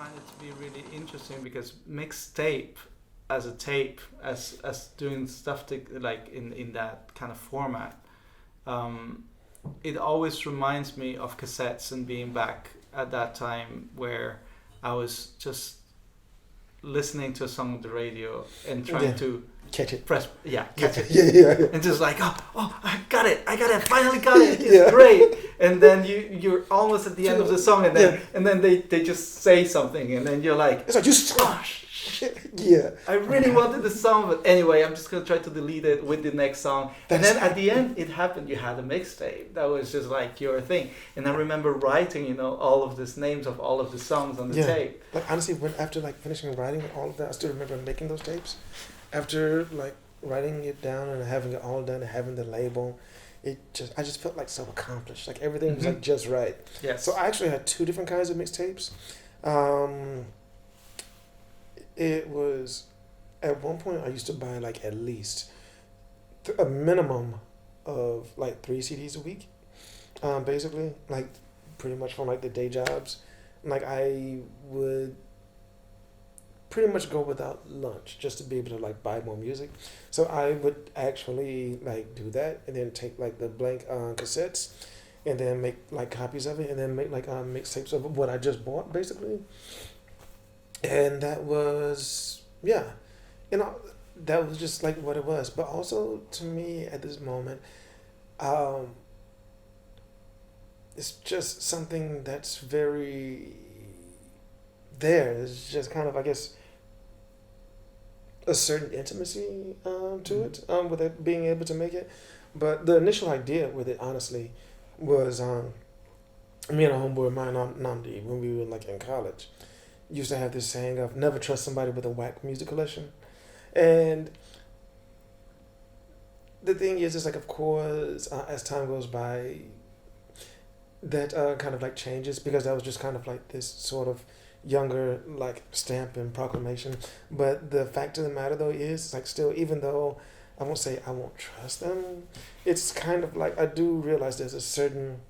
find it to be really interesting because mixtape as a tape, as doing stuff to, like in that kind of format, um, it always reminds me of cassettes and being back at that time where I was just listening to a song on the radio and trying to catch it. Catch it. Yeah. And just like, oh, I got it, I finally got it. It's great. And then you're almost at the end of the song, and then they just say something, and then you're like, it's like you shit. Yeah. I really wanted the song, but anyway, I'm just gonna try to delete it with the next song. And then at the end, it happened. You had a mixtape that was just like your thing. And I remember writing, all of these names of all of the songs on the tape. Like honestly, after like finishing writing all of that, I still remember making those tapes. After like writing it down and having it all done and having the label, I just felt like so accomplished. Like everything was like just right. Yes. So I actually had two different kinds of mixtapes. It was, at one point I used to buy like at least a minimum of like 3 CDs a week, basically, like pretty much from like the day jobs. Like I would pretty much go without lunch just to be able to like buy more music. So I would actually like do that and then take like the blank cassettes and then make like copies of it and then make like mixtapes of what I just bought basically. And that was, that was just like what it was. But also to me at this moment, it's just something that's very there. It's just kind of, I guess, a certain intimacy to it with it being able to make it. But the initial idea with it, honestly, was me and a homeboy of mine, Namdi, when we were like in college, used to have this saying of never trust somebody with a whack music collection. And the thing is, it's like, of course, as time goes by, that kind of like changes because that was just kind of like this sort of younger like stamp and proclamation. But the fact of the matter though is like still, even though I won't say I won't trust them, it's kind of like I do realize there's a certain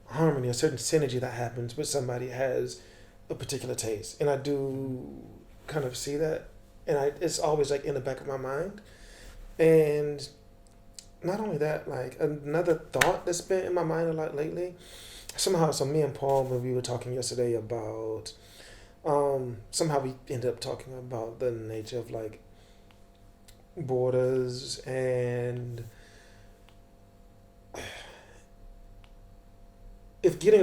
harmony, a certain synergy that happens when somebody has a particular taste, and I do kind of see that, and it's always like in the back of my mind. And not only that, like another thought that's been in my mind a lot lately, somehow, so me and Paul, when we were talking yesterday about somehow we ended up talking about the nature of like borders and if getting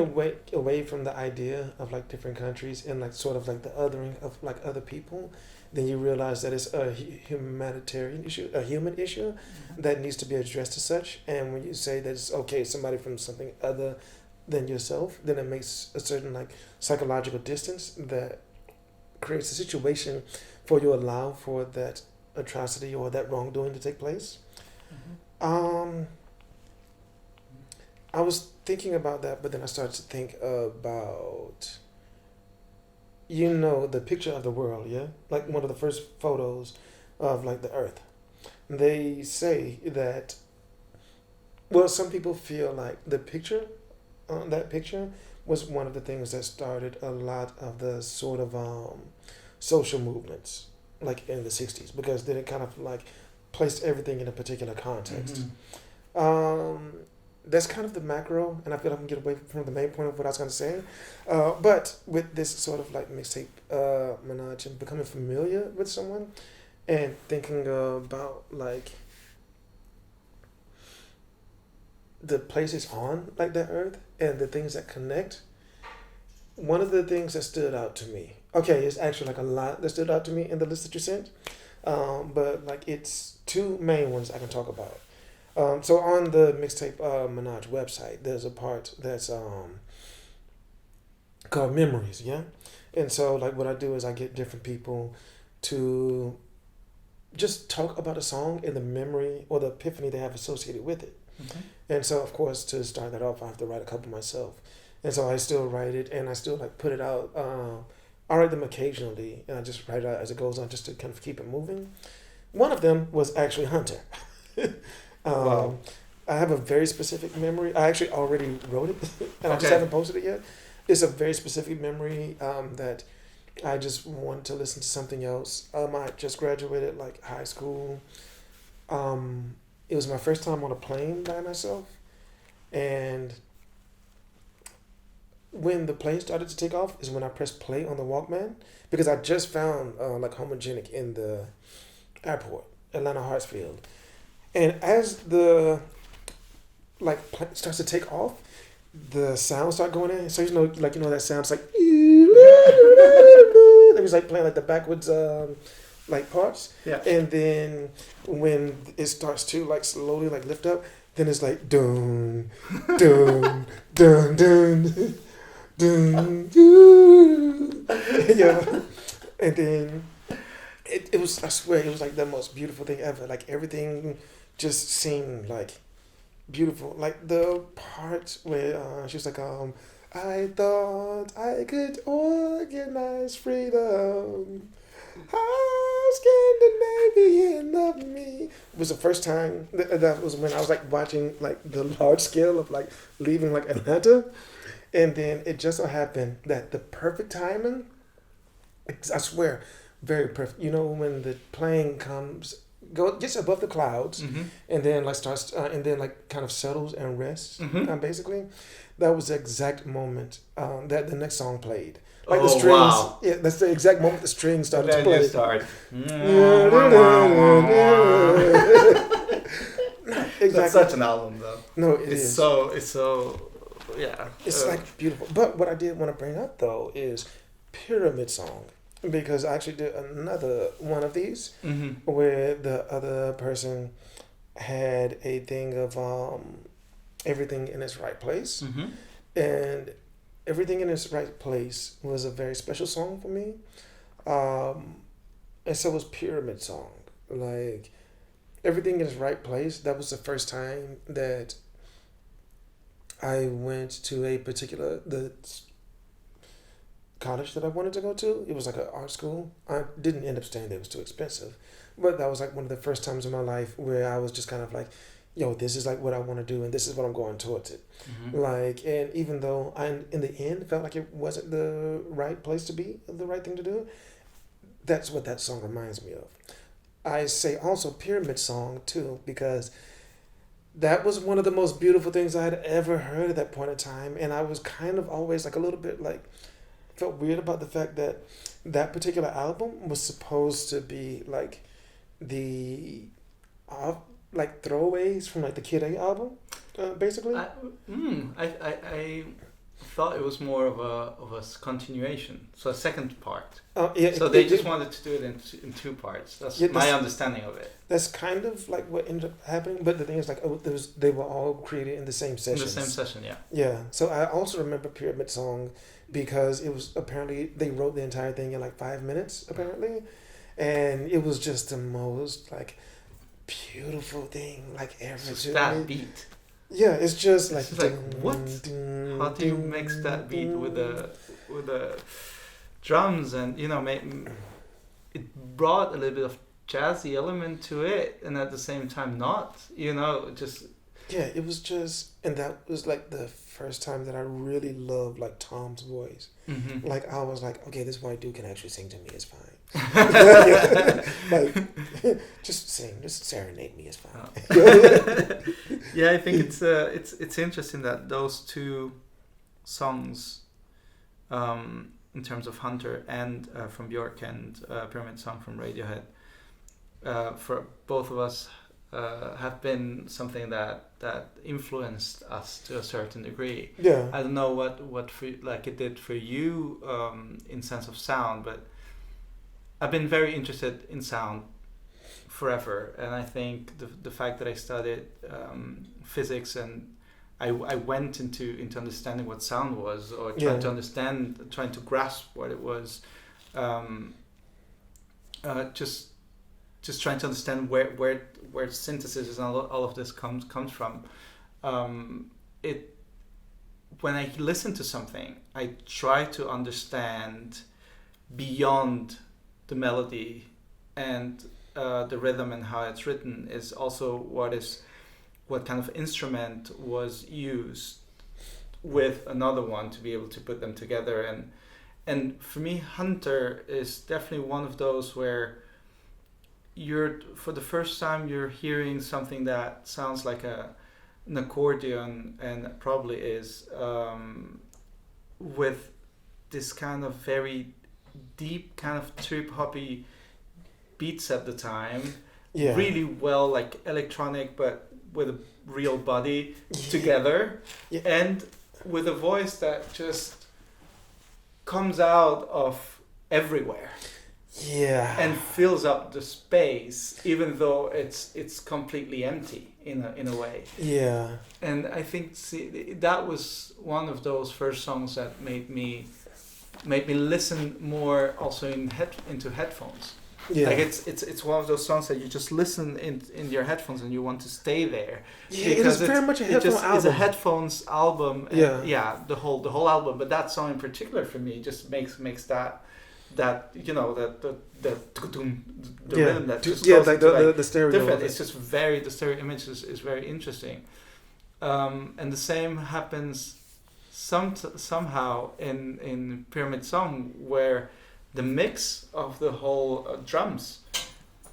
away from the idea of like different countries and like sort of like the othering of like other people, then you realize that it's a humanitarian issue, a human issue that needs to be addressed as such. And when you say that it's okay, somebody from something other than yourself, then it makes a certain like psychological distance that creates a situation for you to allow for that atrocity or that wrongdoing to take place. I was thinking about that, but then I started to think about, the picture of the world, yeah? Like one of the first photos of like the earth. They say that, well, some people feel like the picture, that picture was one of the things that started a lot of the sort of social movements, like in the 60s, because then it kind of like placed everything in a particular context. That's kind of the macro, and I feel like I can get away from the main point of what I was going to say. But with this sort of like mixtape menage and becoming familiar with someone and thinking about like the places on like the earth and the things that connect, one of the things that stood out to me, it's actually like a lot that stood out to me in the list that you sent, but like it's two main ones I can talk about. So on the Mixtape Menage website, there's a part that's called Memories, yeah? And so like what I do is I get different people to just talk about a song and the memory or the epiphany they have associated with it. And so of course to start that off I have to write a couple myself. And so I still write it and I still like put it out. I write them occasionally and I just write it out as it goes on just to kind of keep it moving. One of them was actually Hunter. Wow. I have a very specific memory. I actually already wrote it, and I just haven't posted it yet. it's a very specific memory that I just wanted to listen to something else. I just graduated like high school. It was my first time on a plane by myself, and when the plane started to take off is when I pressed play on the Walkman because I just found like Homogenic in the airport, Atlanta Hartsfield, and as the like plane starts to take off, the sounds start going in. So that sounds like it was like playing like the backwards like parts. Yeah. And then when it starts to like slowly like lift up, then it's like dun dun dun dun dun dun. Yeah. And then it was, I swear, it was like the most beautiful thing ever. Like everything just seemed like beautiful. Like the part where she was like, I thought I could organize freedom. How Scandinavian of me was the first time that was when I was like watching like the large scale of like leaving like Atlanta, and then it just so happened that the perfect timing, I swear, very perfect. You know when the plane gets above the clouds, and then like starts and then like kind of settles and rests, basically. That was the exact moment that the next song played. Like the strings, yeah, that's the exact moment the strings started to play. Start. Exactly. That's such an album, though. No, it's so, yeah. It's like beautiful. But what I did want to bring up though is Pyramid Song, because I actually did another one of these where the other person had a thing of everything in its right place, and Everything in Its Right Place was a very special song for me. And so was Pyramid Song. Like, Everything in Its Right Place, that was the first time that I went to the college that I wanted to go to. It was like an art school. I didn't end up staying there. It was too expensive. But that was like one of the first times in my life where I was just kind of like, yo, this is like what I want to do and this is what I'm going towards it. Like, and even though I, in the end, felt like it wasn't the right place to be, the right thing to do, that's what that song reminds me of. I say also Pyramid Song too, because that was one of the most beautiful things I had ever heard at that point in time. And I was kind of always like a little bit like, felt weird about the fact that that particular album was supposed to be like the like throwaways from like the Kid A album, basically. I thought it was more of a continuation, so a second part. Yeah. So they just wanted to do it in two parts. That's my understanding of it. That's kind of like what ended up happening. But the thing is, like, they were all created in the same session. In the same session, yeah. Yeah. So I also remember Pyramid Song because it was apparently they wrote the entire thing in like 5 minutes apparently, and it was just the most like beautiful thing like ever. Just that beat. Yeah, it's just like, what? How do you mix that beat with the drums, and it brought a little bit of jazzy element to it, and at the same time not, just. Yeah, it was just, and that was like the first time that I really loved like Tom's voice. Like I was like, okay, this white dude can actually sing to me, it's fine. Like, just sing, just serenade me, it's fine. Yeah, I think it's interesting that those two songs, in terms of Hunter and from Björk and Pyramid Song from Radiohead, for both of us have been something that influenced us to a certain degree. Yeah. I don't know what for, like it did for you in sense of sound, but I've been very interested in sound forever, and I think the fact that I studied physics and I went into understanding what sound was, or trying to grasp what it was, just trying to understand where synthesis and all of this comes from. When I listen to something, I try to understand beyond the melody and the rhythm and how it's written is also what kind of instrument was used with another one to be able to put them together. And for me, Hunter is definitely one of those where you're, for the first time, you're hearing something that sounds like an accordion, and it probably is, with this kind of very deep kind of trip hoppy beats at the time. Yeah. Really well, like electronic, but with a real body together. Yeah. And with a voice that just comes out of everywhere. Yeah. And fills up the space, even though it's completely empty in a way. Yeah. And I think that was one of those first songs that made me listen more also into headphones. Yeah. Like it's one of those songs that you just listen in your headphones and you want to stay there. Yeah, it is very much a headphone album. It's a headphones album. And Yeah. the whole album. But that song in particular for me just makes that you know the rhythm that just goes like into, the stereo. different. It's just the stereo image is very interesting. And the same happens somehow in Pyramid Song, where the mix of the whole drums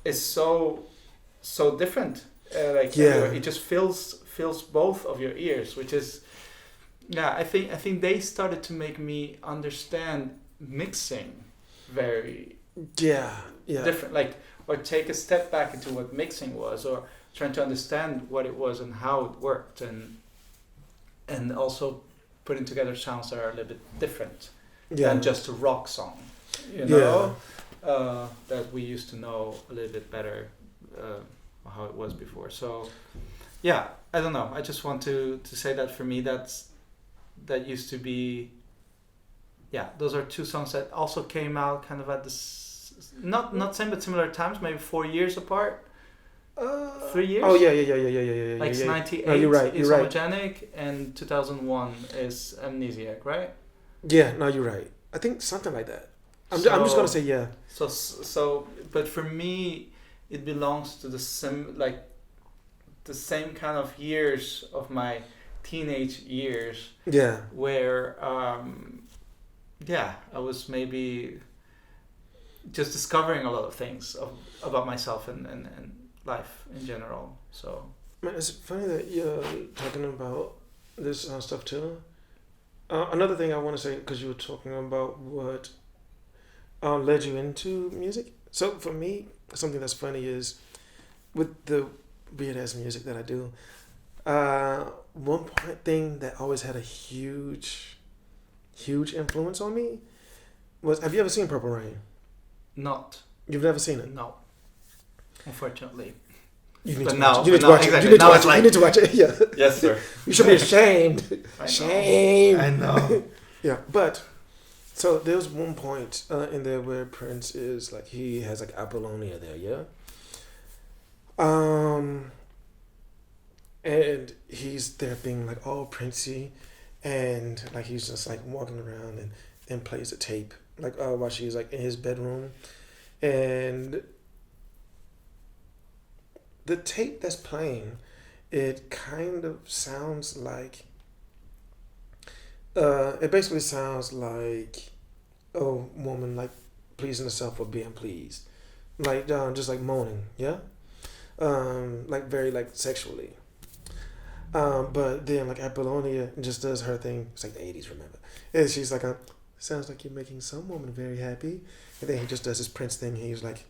is so different. It just fills both of your ears, which is, I think they started to make me understand mixing very different, like, or take a step back into what mixing was, or trying to understand what it was and how it worked, and also putting together sounds that are a little bit different than just a rock song, you know, that we used to know a little bit better how it was before. So I don't know, I just want to say that for me that used to be, those are two songs that also came out kind of at this not same but similar times, maybe 4 years apart. 3 years. Oh yeah. Like 98 you're right. is Homogenic, and 2001 is Amnesiac, right? Yeah, no, you're right. I think something like that. I'm just gonna say yeah. So, but for me, it belongs to the same kind of years of my teenage years. Yeah. Where I was maybe just discovering a lot of things about myself and life in general. So man, it's funny that you're talking about this stuff too. Another thing I want to say, because you were talking about what led you into music. So for me, something that's funny is with the weird ass music that I do. One thing that always had a huge influence on me was, have you ever seen Purple Rain? Not. You've never seen it? No. Unfortunately. You need to watch it. You need to watch it. Yeah. Yes, sir. You should be ashamed. Shame. I know. Yeah, but so there's one point in there where Prince is like, he has like Apollonia there, yeah. And he's there being like all Princey, and like he's just like walking around and plays a tape like while she's like in his bedroom, and the tape that's playing, it kind of sounds like it basically sounds like a woman like pleasing herself or being pleased, like just like moaning, like very like sexually. But then like Apollonia just does her thing. It's like the 80s, remember? And she's like, sounds like you're making some woman very happy. And then he just does his Prince thing. He's like,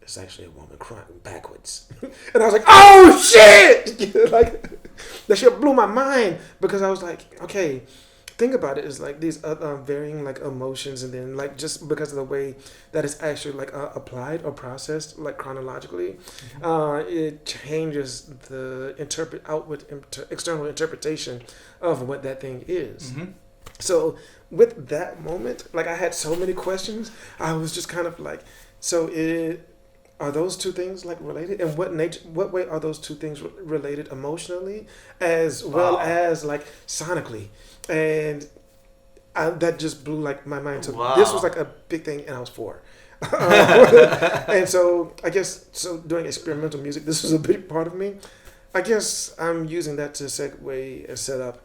it's actually a woman crying backwards. And I was like, oh shit! Like, that shit blew my mind, because I was like, okay, think about it. It's like these varying like emotions, and then like just because of the way that it's actually like applied or processed like chronologically, it changes the external interpretation of what that thing is. Mm-hmm. So with that moment, like I had so many questions. I was just kind of like, are those two things like related? And what way are those two things related emotionally as well as like sonically? And that just blew like my mind. So this was like a big thing, and I was 4. And so I guess doing experimental music, this was a big part of me. I guess I'm using that to segue and set up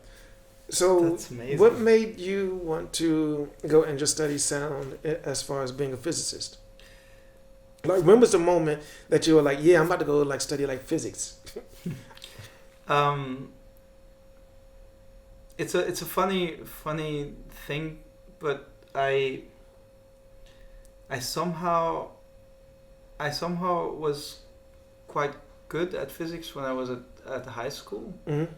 So, That's amazing. what made you want to go and just study sound as far as being a physicist? Like, when was the moment that you were like, yeah, I'm about to go like study like physics? Um, it's a funny thing, but I somehow was quite good at physics when I was at high school. Mm-hmm.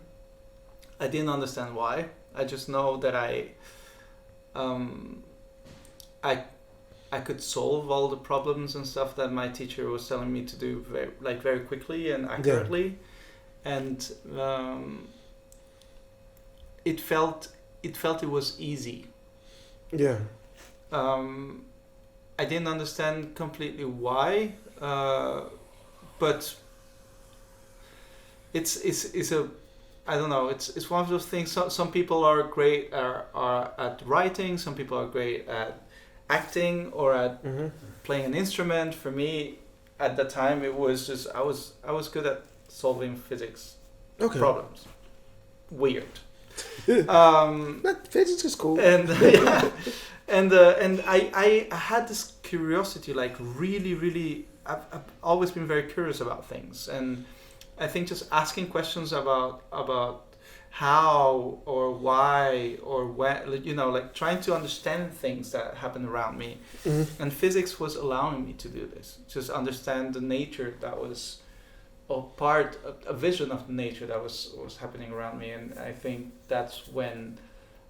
I didn't understand why. I just know that um, I I could solve all the problems and stuff that my teacher was telling me to do very quickly and accurately, and it felt it was easy. Yeah. Um, I didn't understand completely why, but it's a I don't know. It's one of those things. Some people are great are at writing. Some people are great at acting or at Mm-hmm. playing an instrument. For me, at that time, it was just I was good at solving physics Okay. problems. Weird. But physics is cool. And yeah, and I had this curiosity, like really. I've always been very curious about things, and I think just asking questions about how or why or when, like trying to understand things that happen around me. Mm-hmm. And physics was allowing me to do this, just understand the nature that was, or a vision of the nature that was happening around me. And I think that's when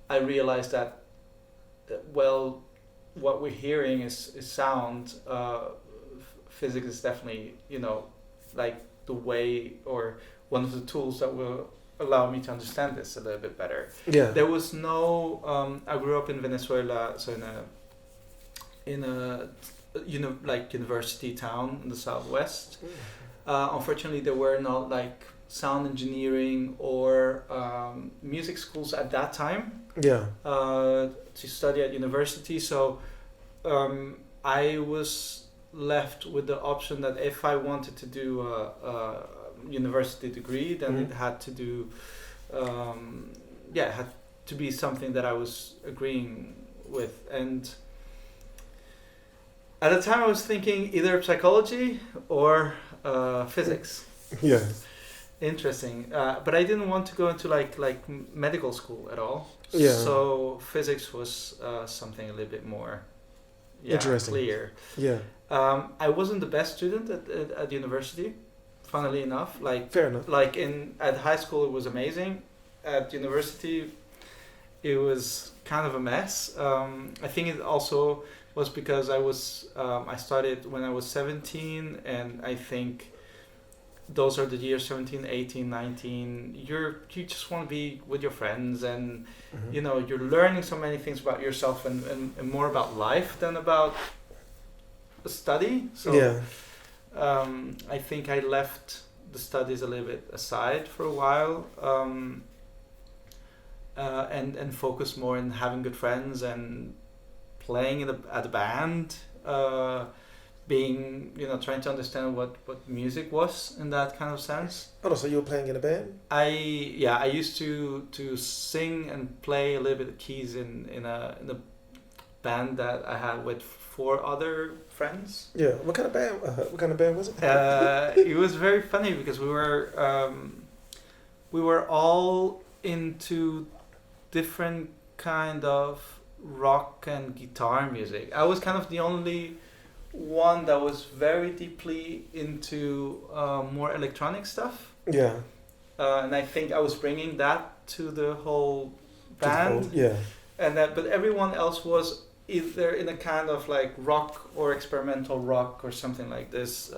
I realized that, well, what we're hearing is sound. Physics is definitely, like the way or one of the tools that will allow me to understand this a little bit better. Yeah. There was no. I grew up in Venezuela, so in a like university town in the southwest. Unfortunately, there were not like sound engineering or music schools at that time Yeah. to study at university. So I was left with the option that if I wanted to do a university degree, then Mhm. it had to do, it had to be something that I was agreeing with. And at the time, I was thinking either psychology or physics. Yeah. Interesting, but I didn't want to go into like medical school at all. Yeah. So physics was something a little bit more Interesting. clear. Yeah. I wasn't the best student at university, funnily enough. Fair enough. Like at high school, it was amazing. At university, it was kind of a mess. I think it also was because I started when I was 17, and I think those are the years 17, 18, 19. You just want to be with your friends, and Mhm. you're learning so many things about yourself and more about life than about study. So Yeah. I think I left the studies a little bit aside for a while, and focused more on having good friends and playing at a band, being trying to understand what music was in that kind of sense. Oh, so you were playing in a band? I used to sing and play a little bit of keys in a band that I had with 4 other friends. Yeah. What kind of band? What kind of band was it? It was very funny because we were all into different kind of rock and guitar music. I was kind of the only one that was very deeply into more electronic stuff, Yeah. and I think I was bringing that to the whole band. Yeah. And but everyone else was either in a kind of like rock or experimental rock or something like this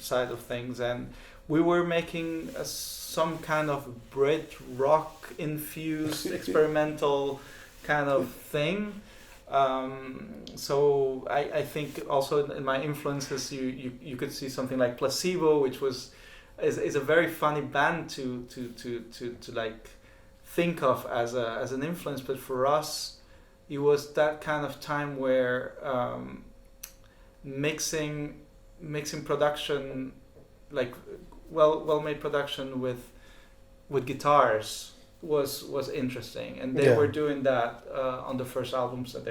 side of things, and we were making some kind of Brit rock infused experimental kind of thing. So I think also in my influences you could see something like Placebo, which is a very funny band to like think of as an influence, but for us it was that kind of time where mixing production, like well made production with guitars was interesting, and they were doing that on the first albums that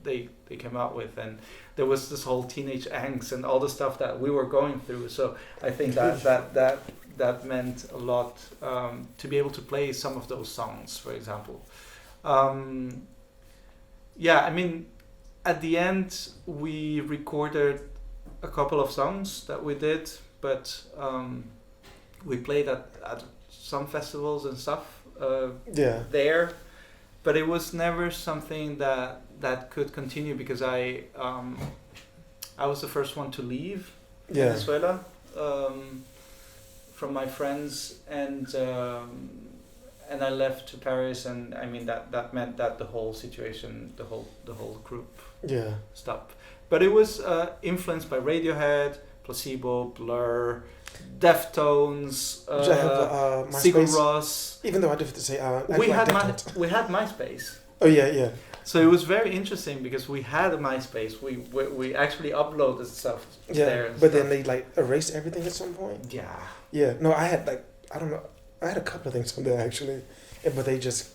they came out with, and there was this whole teenage angst and all the stuff that we were going through. So I think that meant a lot to be able to play some of those songs, for example. I mean, at the end we recorded a couple of songs that we did, but we played at some festivals and stuff there, but it was never something that could continue because I was the first one to leave Venezuela from my friends, and I left to Paris, and I mean that meant that the whole situation, the whole group stopped. But it was influenced by Radiohead, Placebo, Blur, Deftones, Sigur Rós. Even though I do have to say, we had MySpace. Oh yeah. So it was very interesting because we had a MySpace. We actually uploaded stuff there. But then they like erased everything at some point. Yeah. Yeah. No, I had I had a couple of things on there actually, but they just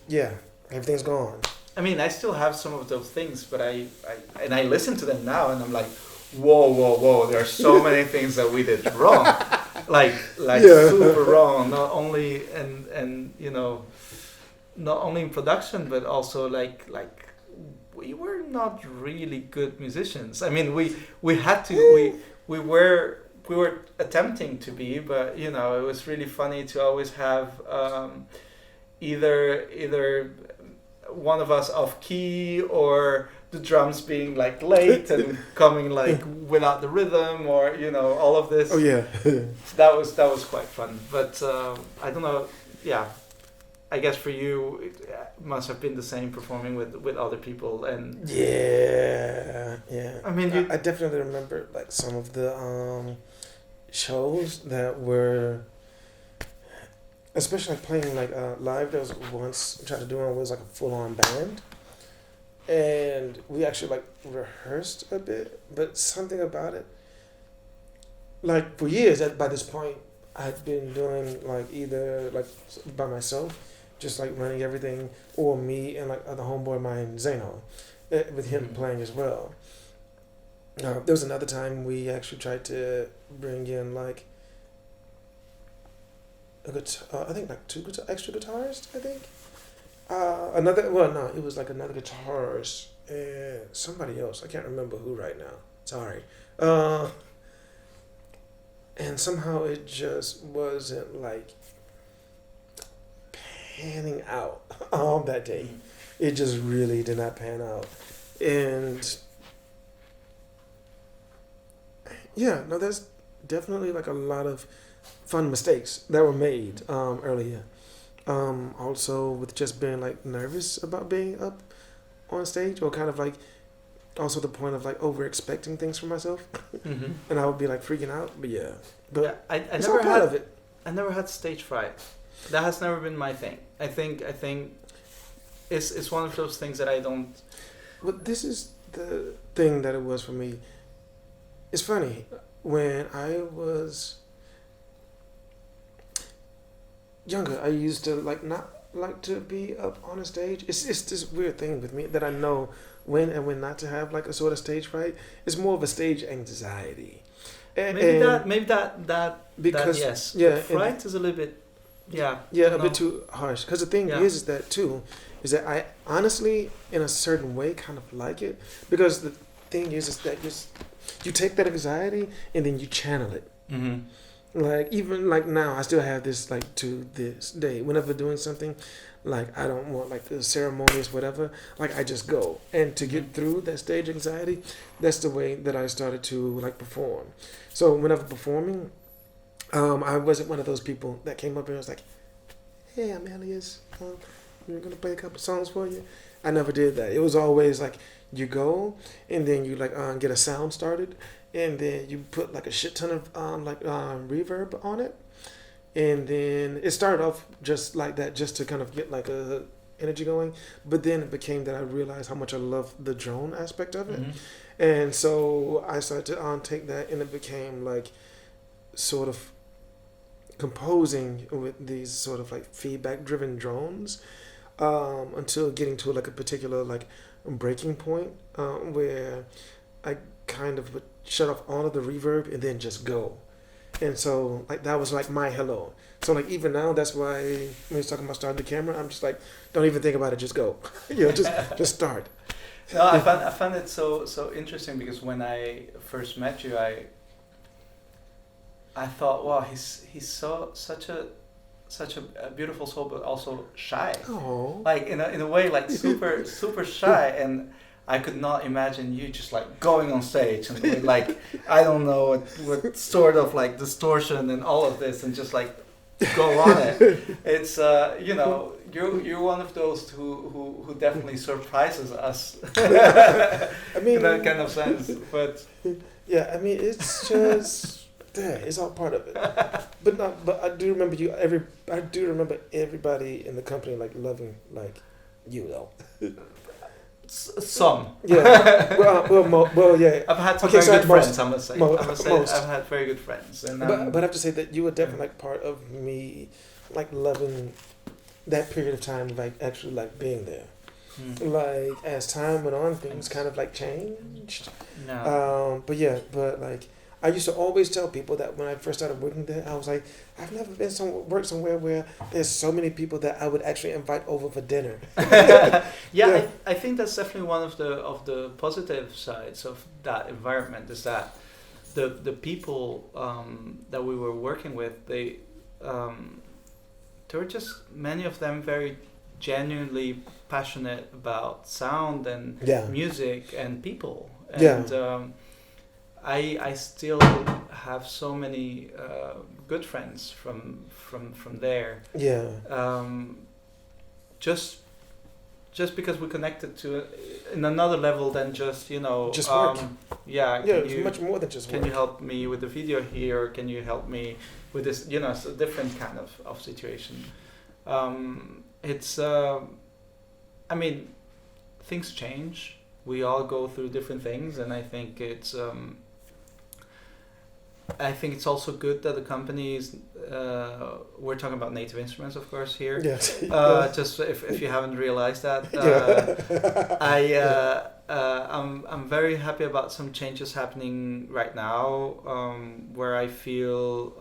everything's gone. I mean, I still have some of those things, but I listen to them now, and I'm like, whoa! There are so many things that we did wrong, like super wrong. Not only and not only in production, but also like we were not really good musicians. I mean, we had to we were attempting to be, but it was really funny to always have either one of us off key, or the drums being like late and coming like without the rhythm, or all of this. Oh yeah. that was quite fun. But I don't know. Yeah, I guess for you it must have been the same performing with other people. And yeah. I mean, I definitely remember like some of the shows that were, especially like playing like live. There was once I tried to do one was like a full on band, and we actually like rehearsed a bit, but something about it, like for years by this point I'd been doing like either like by myself, just like running everything, or me and like other homeboy of mine Zeno, with him playing as well. There was another time we actually tried to bring in like a guitar, I think like two extra guitarists, I think. It was like another guitarist and somebody else. I can't remember who right now. Sorry. And somehow it just wasn't like panning out that day. It just really did not pan out. And there's definitely like a lot of fun mistakes that were made earlier. Also with just being like nervous about being up on stage, or kind of like also the point of like over expecting things from myself. And I would be like freaking out. But I never had of it. I never had stage fright. That has never been my thing. I think it's one of those things that I don't. But this is the thing that it was for me. It's funny, when I was younger, I used to like not like to be up on a stage. It's this weird thing with me that I know when and when not to have like a sort of stage fright. It's more of a stage anxiety. Maybe that because yes, fright is a little bit a bit too harsh. Because the thing is that I honestly in a certain way kind of like it, because the thing is that you take that anxiety and then you channel it. Like even like now, I still have this like to this day. Whenever doing something, like I don't want like the ceremonies, whatever. Like I just go, and to get through that stage anxiety, that's the way that I started to like perform. So whenever performing, I wasn't one of those people that came up and was like, "Hey, I'm Eiliyas. We're gonna play a couple songs for you." I never did that. It was always like you go and then you like get a sound started. And then you put like a shit ton of reverb on it, and then it started off just like that, just to kind of get like a energy going. But then it became that I realized how much I love the drone aspect of it, and so I started to take that, and it became like sort of composing with these sort of like feedback driven drones, until getting to like a particular like breaking point, where I kind of would shut off all of the reverb and then just go. And so like that was like my hello. So like even now, that's why when he's talking about starting the camera, I'm just like, don't even think about it, just go. Just start. No, I found it so interesting because when I first met you, I thought, wow, he's such a beautiful soul, but also shy. Oh. Like in a way, like super shy, and I could not imagine you just like going on stage and with, like, I don't know, with sort of like distortion and all of this, and just like go on it. It's you're one of those who definitely surprises us. I mean, in that kind of sense, but yeah, I mean it's just it's all part of it. But I do remember I do remember everybody in the company like loving like you though. Some. Yeah. Well, yeah. I've had some Okay, very so good most- friends, I must say. most. I've had very good friends. And But I have to say that you were definitely like part of me, like loving that period of time, like actually like being there. Like as time went on, things kind of like changed. No. But like I used to always tell people that when I first started working there, I was like, I've never been worked somewhere where there's so many people that I would actually invite over for dinner. Yeah. I think that's definitely one of the positive sides of that environment, is that the people that we were working with, there were just many of them very genuinely passionate about sound and music and people. And I still have so many good friends from there. Yeah. Just because we connected to it in another level than just Just work. Yeah. It's much more than just work. Can you help me with the video here? Or can you help me with this? It's a different kind of situation. It's I mean, things change. We all go through different things, and I think it's also good that the companies, we're talking about Native Instruments, of course, here. Yes. Just if you haven't realized that, I'm very happy about some changes happening right now, where I feel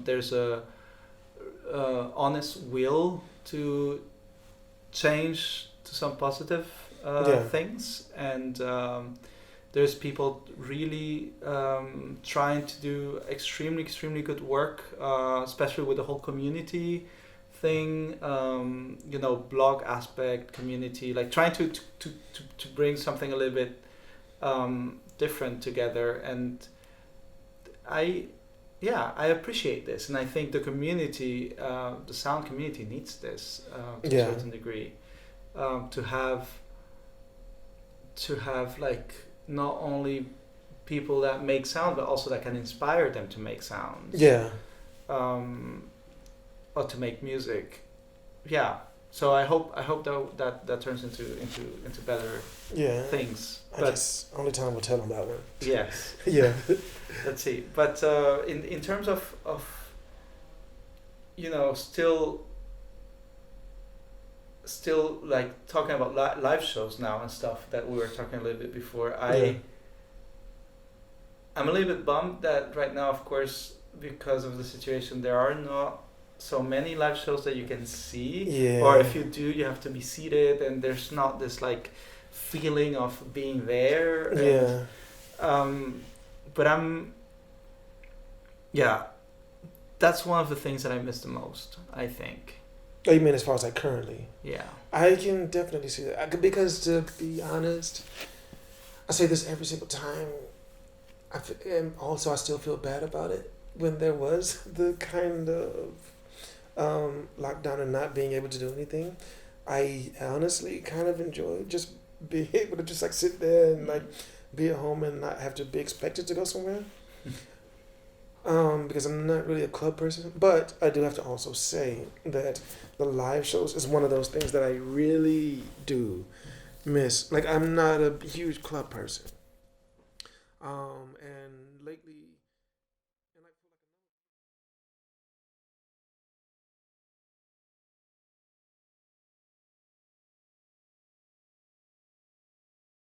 there's a honest will to change to some positive things, and there's people really trying to do extremely good work, especially with the whole community thing, blog aspect, community, like trying to bring something a little bit different together. And I appreciate this, and I think the community, the sound community, needs this to a certain degree, to have like not only people that make sound, but also that can inspire them to make sounds. Yeah. Or to make music. Yeah. So I hope that turns into better things. I guess only time will tell on that one. Yes. Yeah. Let's see. But in terms of still like talking about live shows now and stuff that we were talking a little bit before, I'm a little bit bummed that right now, of course, because of the situation, there are not so many live shows that you can see, or if you do, you have to be seated, and there's not this like feeling of being there. But that's one of the things that I miss the most, I think. Oh, you mean as far as like currently? Yeah. I can definitely see that. Because to be honest, I say this every single time, and also I still feel bad about it, when there was the kind of lockdown and not being able to do anything. I honestly kind of enjoyed just being able to just like sit there and like be at home and not have to be expected to go somewhere. Because I'm not really a club person, but I do have to also say that the live shows is one of those things that I really do miss. Like, I'm not a huge club person, and